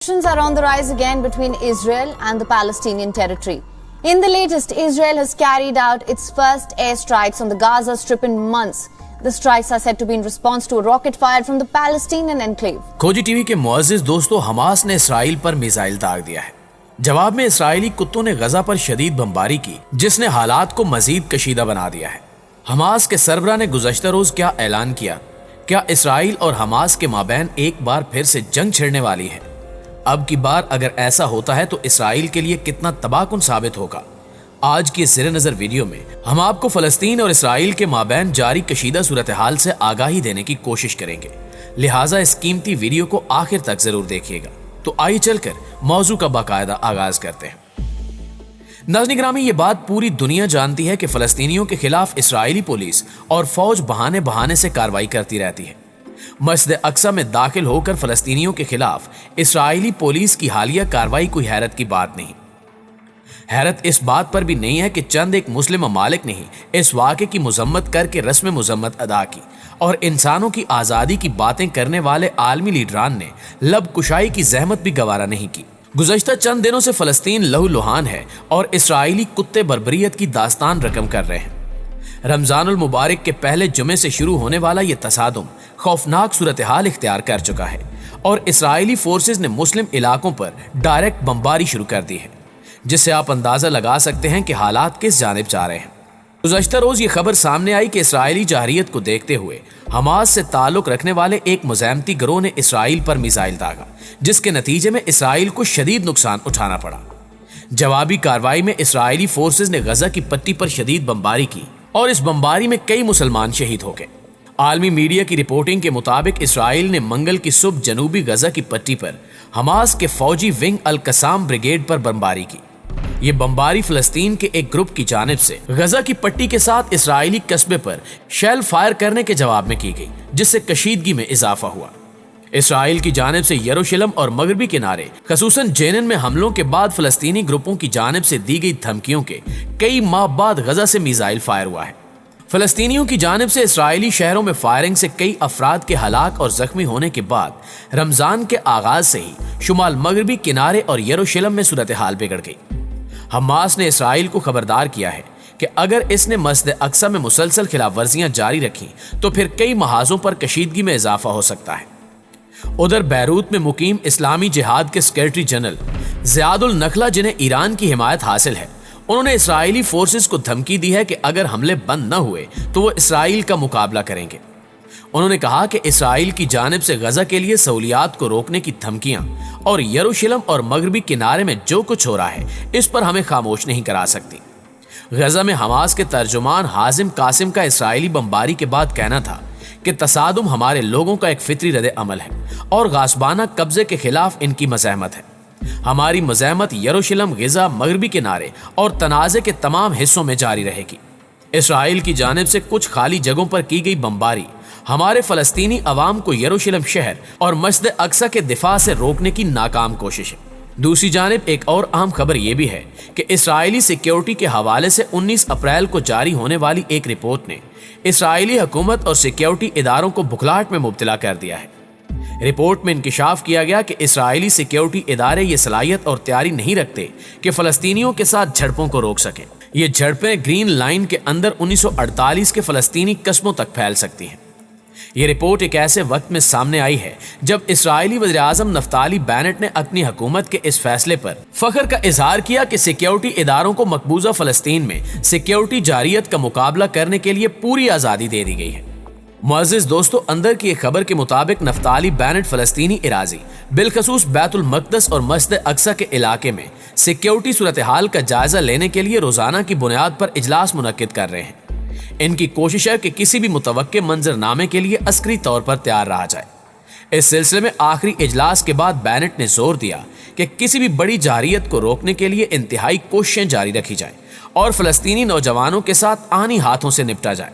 Tensions are on the rise again between Israel and the Palestinian territory. In the latest, Israel has carried out its first airstrikes on the Gaza Strip in months. The strikes are said to be in response to a rocket fired from the Palestinian enclave. खोजी TV के मुअज़्ज़िज़ दोस्तों, Hamas ने Israel पर missile दाग दिया है। जवाब में इसराइली कुत्तों ने गजा पर शदीद बमबारी की, जिसने हालात को मजीद कशीदा बना दिया है। हमास के सरबराह ने गुज़श्ता रोज क्या ऐलान किया? क्या इसराइल और हमास के माबैन एक बार फिर से जंग छिड़ने वाली है? अब की बार अगर ऐसा होता है तो इसराइल के लिए कितना तबाहकुन साबित होगा। आज की इस ज़ेरे नज़र वीडियो में हम आपको फ़लस्तीन और इसराइल के माबैन जारी कशीदा सूरत हाल से आगाही देने की कोशिश करेंगे, लिहाजा इस कीमती वीडियो को आखिर तक जरूर देखिएगा। तो आइए चलकर मौजू का बाकायदा आगाज करते हैं। नाज़रीन गिरामी, ये बात पूरी दुनिया जानती है कि फ़लस्तीनियों के खिलाफ इसराइली पुलिस और फौज बहाने बहाने से कार्रवाई करती रहती है। मस्जिद अक्सा में दाखिल होकर फ़लस्तीनियों के खिलाफ इसराइली पुलिस की हालिया कार्रवाई कोई हैरत की बात नहीं। हैरत इस बात पर भी नहीं है कि चंद एक मुस्लिम ममालिक ने ही इस वाक़े की मजम्मत करके रस्म मजम्मत अदा की और इंसानों की आज़ादी की बातें करने वाले आलमी लीडरान ने लब कुशाई की जहमत भी गवारा नहीं की। गुज़श्ता चंद दिनों से फ़लस्तीन लहूलुहान है और इसराइली कुत्ते बर्बरियत की दास्तान रकम कर रहे हैं। रमज़ानुल मुबारक के पहले जुमे से शुरू होने वाला ये तसादुम खौफनाक सूरत हाल इख्तियार कर चुका है और इसराइली फोर्सेज ने मुस्लिम इलाकों पर डायरेक्ट बमबारी शुरू कर दी है, जिससे आप अंदाजा लगा सकते हैं कि हालात किस जानिब जा रहे हैं। गुज़श्ता रोज ये खबर सामने आई कि इसराइली जाहिरियत को देखते हुए हमास से ताल्लुक रखने वाले एक मुज़ाहमती गिरोह ने इसराइल पर मिसाइल दागा, जिसके नतीजे में इसराइल को शदीद नुकसान उठाना पड़ा। जवाबी कार्रवाई में इसराइली फोर्सेज ने गजा की पट्टी पर शदीद बमबारी की और इस बमबारी में कई मुसलमान शहीद हो गए। आलमी मीडिया की रिपोर्टिंग के मुताबिक इसराइल ने मंगल की सुबह जनूबी गजा की पट्टी पर हमास के फौजी विंग अल कसाम ब्रिगेड पर बमबारी की। ये बमबारी फ़लस्तीन के एक ग्रुप की जानिब से गजा की पट्टी के साथ इसराइली कस्बे पर शेल फायर करने के जवाब में की गई, जिससे कशीदगी में इजाफा हुआ। इसराइल की जानिब से यरूशलेम और मगरबी किनारे खसूसन जेनिन में हमलों के बाद फ़लस्तीनी ग्रुपों की जानिब से दी गई धमकियों के कई माह बाद गजा से मिसाइल फायर हुआ है। फ़लस्तीनियों की जानिब से इसराइली शहरों में फायरिंग से कई अफराद के हलाक और जख्मी होने के बाद रमज़ान के आगाज से ही शुमाल मगरबी किनारे और यरूशलेम में सूरत हाल बिगड़ गई। हमास ने इसराइल को खबरदार किया है कि अगर इसने मस्जिद अक्सा में मुसलसल खिलाफ वर्जियां जारी रखी तो फिर कई महाजों पर कशीदगी में इजाफा हो सकता है। उधर बैरूत में मुकीम इस्लामी जिहाद के सेक्रेटरी जनरल ज़ियादुल नखला, जिन्हें ईरान की हिमायत हासिल है, उन्होंने इसराइली फोर्सेस को धमकी दी है कि अगर हमले बंद न हुए तो वो इसराइल का मुकाबला करेंगे। उन्होंने कहा कि इसराइल की जानिब से गजा के लिए सहूलियात को रोकने की धमकियां और यरूशलेम और मगरबी किनारे में जो कुछ हो रहा है इस पर हमें खामोश नहीं करा सकती। गजा में हमास के तर्जुमान हाजिम कासिम का इसराइली बमबारी के बाद कहना था कि तसादुम हमारे लोगों का एक फितरी रद्द अमल है और गासबाना कब्जे के खिलाफ इनकी मज़ाहमत है। हमारी मज़ाहमत यरूशलेम, ग़ज़ा, मगरबी किनारे और तनाज़े के तमाम हिस्सों में जारी रहेगी। इसराइल की जानिब से कुछ खाली जगहों पर की गई बमबारी हमारे फ़लस्तीनी अवाम को यरूशलेम शहर और मस्जिद अक्सा के दिफा से रोकने की नाकाम कोशिश है। दूसरी जानिब एक और अहम खबर यह भी है कि इसराइली सिक्योरिटी के हवाले से 19 अप्रैल को जारी होने वाली एक रिपोर्ट ने इसराइली हुकूमत और सिक्योरिटी इदारों को बुखलाहट में मुब्तला कर दिया है। रिपोर्ट में इंकिशाफ किया गया कि इसराइली सिक्योरिटी इदारे ये सलाहियत और तैयारी नहीं रखते कि फ़लस्तीनियों के साथ झड़पों को रोक सकें। ये झड़पें ग्रीन लाइन के अंदर 1948 के फ़लस्तीनी कस्बों तक फैल सकती हैं। ये रिपोर्ट एक ऐसे वक्त में सामने आई है जब इसराइली वज़ीर-ए-आज़म नफ्ताली बेनेट ने अपनी हुकूमत के इस फैसले पर फख्र का इजहार किया कि सिक्योरिटी इदारों को मकबूजा फ़लस्तीन में सिक्योरिटी जारियत का मुकाबला करने के लिए पूरी आज़ादी दे दी गई है। मुअज़्ज़िज़ दोस्तों, अंदर की एक खबर के मुताबिक नफ्ताली बेनेट फ़लस्तीनी इराज़ी बिलखसूस बैतुल मक़दस और मस्जिद अक्सा के इलाके में सिक्योरिटी सूरत हाल का जायजा लेने के लिए रोज़ाना की बुनियाद पर इजलास मुनक्किद कर रहे हैं। इनकी कोशिश है कि किसी भी मुतवक्के मंजरनामे के लिए अस्करी तौर पर तैयार रहा जाए। इस सिलसिले में आखिरी इजलास के बाद बेनेट ने जोर दिया कि किसी भी बड़ी जारियत को रोकने के लिए इंतहाई कोशिशें जारी रखी जाए और फ़लस्तीनी नौजवानों के साथ आनी हाथों से निपटा जाए।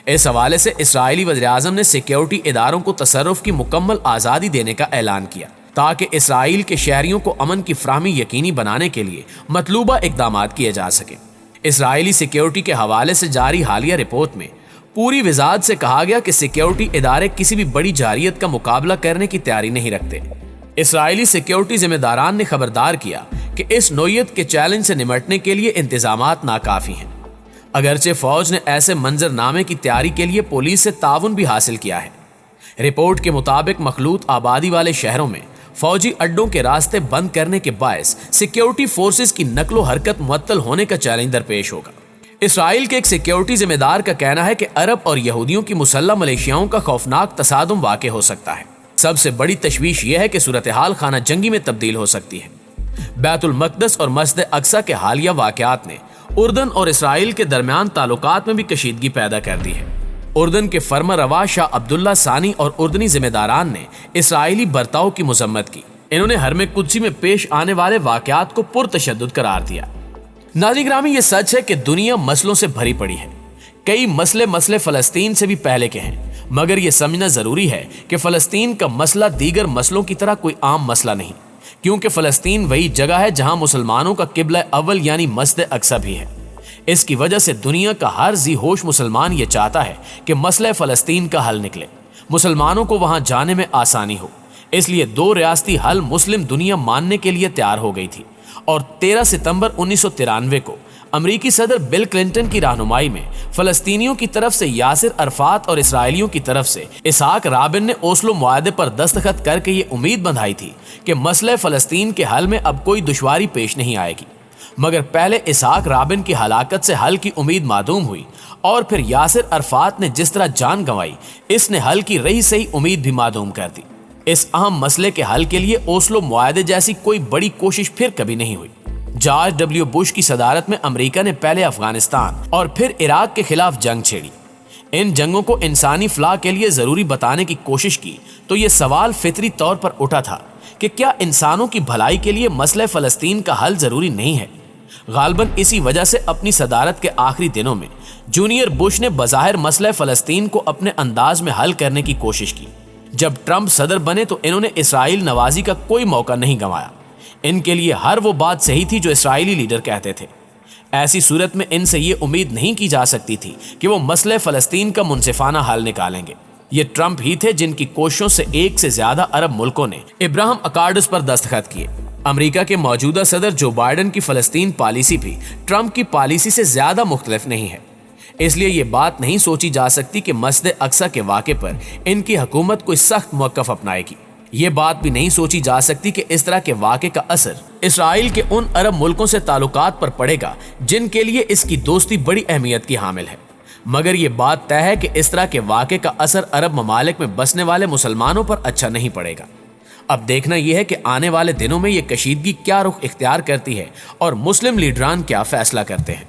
इस हवाले से इसराइली वज़ीर-ए-आज़म ने सिक्योरिटी इदारों को तसर्रुफ की मुकम्मल आज़ादी देने का ऐलान किया ताकि इसराइल के शहरियों को अमन की फ़राहमी यकीनी बनाने के लिए मतलूबा इक़दाम किए जा सकें। इसराइली सिक्योरिटी के हवाले से जारी हालिया रिपोर्ट में पूरी वज़ाहत से कहा गया कि सिक्योरिटी इदारे किसी भी बड़ी जारियत का मुकाबला करने की तैयारी नहीं रखते। اسرائیلی سیکیورٹی ذمہ داران نے خبردار کیا کہ اس نوعیت کے چیلنج سے نمٹنے کے لیے انتظامات ناکافی ہیں، اگرچہ فوج نے ایسے منظرنامے کی تیاری کے لیے پولیس سے تعاون بھی حاصل کیا ہے۔ رپورٹ کے مطابق مخلوط آبادی والے شہروں میں فوجی اڈوں کے راستے بند کرنے کے باعث سیکیورٹی فورسز کی نقل و حرکت معطل ہونے کا چیلنج درپیش ہوگا۔ اسرائیل کے ایک سیکیورٹی ذمہ دار کا کہنا ہے کہ عرب اور یہودیوں کی مسلح ملیشیاؤں کا خوفناک تصادم واقع ہو سکتا ہے۔ سب سے بڑی تشویش یہ ہے کہ صورتحال خانہ جنگی میں تبدیل ہو سکتی ہے۔ بیت المقدس اور مسجد اقصی کے حالیہ واقعات نے اردن اور اسرائیل کے درمیان تعلقات میں بھی کشیدگی پیدا کر دی ہے۔ اردن کے فرما روا شاہ عبداللہ ثانی اور اردنی ذمہ داران نے اسرائیلی برتاؤ کی مذمت کی۔ انہوں نے حرم قدسی میں پیش آنے والے واقعات کو پرتشدد قرار دیا۔ ناظرین گرامی، یہ سچ ہے کہ دنیا مسئلوں سے بھری پڑی ہے۔ کئی مسئلے فلسطین سے بھی پہلے کے ہیں، مگر یہ سمجھنا ضروری ہے کہ فلسطین کا مسئلہ دیگر مسئلوں کی طرح کوئی عام مسئلہ نہیں، کیونکہ فلسطین وہی جگہ ہے جہاں مسلمانوں کا قبلہ اول یعنی مسجد اقصی بھی ہے۔ اس کی وجہ سے دنیا کا ہر ذی ہوش مسلمان یہ چاہتا ہے کہ مسئلہ فلسطین کا حل نکلے، مسلمانوں کو وہاں جانے میں آسانی ہو۔ اس لیے 2 ریاستی حل مسلم دنیا ماننے کے لیے تیار ہو گئی تھی، اور 13 ستمبر 1993 کو امریکی صدر بل کلنٹن کی رہنمائی میں فلسطینیوں کی طرف سے یاسر عرفات اور اسرائیلیوں کی طرف سے اسحاق رابن نے اوسلو معاہدے پر دستخط کر کے یہ امید بندھائی تھی کہ مسئلہ فلسطین کے حل میں اب کوئی دشواری پیش نہیں آئے گی، مگر پہلے اسحاق رابن کی ہلاکت سے حل کی امید معدوم ہوئی، اور پھر یاسر عرفات نے جس طرح جان گنوائی، اس نے حل کی رہی صحیح امید بھی معدوم کر دی۔ اس اہم مسئلے کے حل کے لیے اوسلو معاہدے جیسی کوئی بڑی کوشش پھر کبھی نہیں ہوئی۔ جارج ڈبلیو بش کی صدارت میں امریکہ نے پہلے افغانستان اور پھر عراق کے خلاف جنگ چھیڑی۔ ان جنگوں کو انسانی فلاح کے لیے ضروری بتانے کی کوشش کی تو یہ سوال فطری طور پر اٹھا تھا کہ کیا انسانوں کی بھلائی کے لیے مسئلہ فلسطین کا حل ضروری نہیں ہے؟ غالباً اسی وجہ سے اپنی صدارت کے آخری دنوں میں جونیئر بش نے بظاہر مسئلہ فلسطین کو اپنے انداز میں حل کرنے کی کوشش کی۔ جب ٹرمپ صدر بنے تو انہوں نے اسرائیل نوازی کا کوئی موقع نہیں گنوایا۔ ان کے لیے ہر وہ بات صحیح تھی جو اسرائیلی لیڈر کہتے تھے۔ ایسی صورت میں ان سے یہ امید نہیں کی جا سکتی تھی کہ وہ مسئلہ فلسطین کا منصفانہ حل نکالیں گے۔ یہ ٹرمپ ہی تھے جن کی کوششوں سے 1 سے زیادہ عرب ملکوں نے ابراہم اکارڈز پر دستخط کیے۔ امریکہ کے موجودہ صدر جو بائیڈن کی فلسطین پالیسی بھی ٹرمپ کی پالیسی سے زیادہ مختلف نہیں ہے۔ اس لیے یہ بات نہیں سوچی جا سکتی کہ مسجد اقصی کے واقعے پر ان کی حکومت کوئی سخت موقف اپنائے گی۔ یہ بات بھی نہیں سوچی جا سکتی کہ اس طرح کے واقعے کا اثر اسرائیل کے ان عرب ملکوں سے تعلقات پر پڑے گا جن کے لیے اس کی دوستی بڑی اہمیت کی حامل ہے۔ مگر یہ بات طے ہے کہ اس طرح کے واقعے کا اثر عرب ممالک میں بسنے والے مسلمانوں پر اچھا نہیں پڑے گا۔ اب دیکھنا یہ ہے کہ آنے والے دنوں میں یہ کشیدگی کیا رخ اختیار کرتی ہے اور مسلم لیڈران کیا فیصلہ کرتے ہیں۔